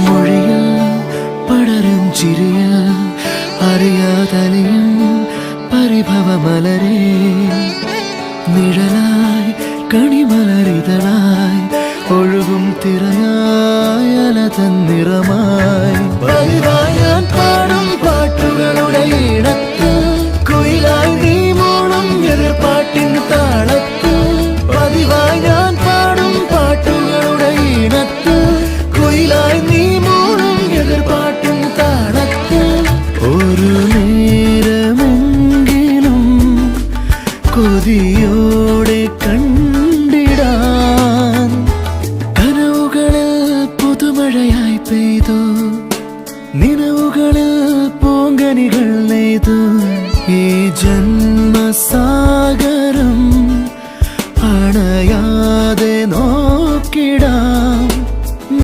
മൊഴിയിൽ പടരും ചിരിയിൽ അറിയാതലിയും പരിഭവമലരേ നിഴലായി കണിമലരിതളായി ഒഴുകും തിരനായി അലതൻ നിറമായി പതിവായി ഞാൻ പാടും പാട്ടുകളുടെ ഈണത്ത് കുയിലായി നീ മൂളും എതിർപ്പാട്ടിൻ താളത്ത് പതിവായി ഞാൻ പാടും പാട്ടുകളുടെ ഈണത്ത് കുയിലായി നീ മൂളും എതിർപ്പാട്ടിൻ താളത്ത് ഒരു നേരമെങ്കിലും കൊതിയോടെ കണ്ടിടാൻ കനവുകളിൽ പുതുമഴയായി പെയ്തു നിലവുകളിൽ പൂങ്കനികൾ നെയ്തു ഈ ജന്മസാഗരം അണയാതെ നോക്കിടാൻ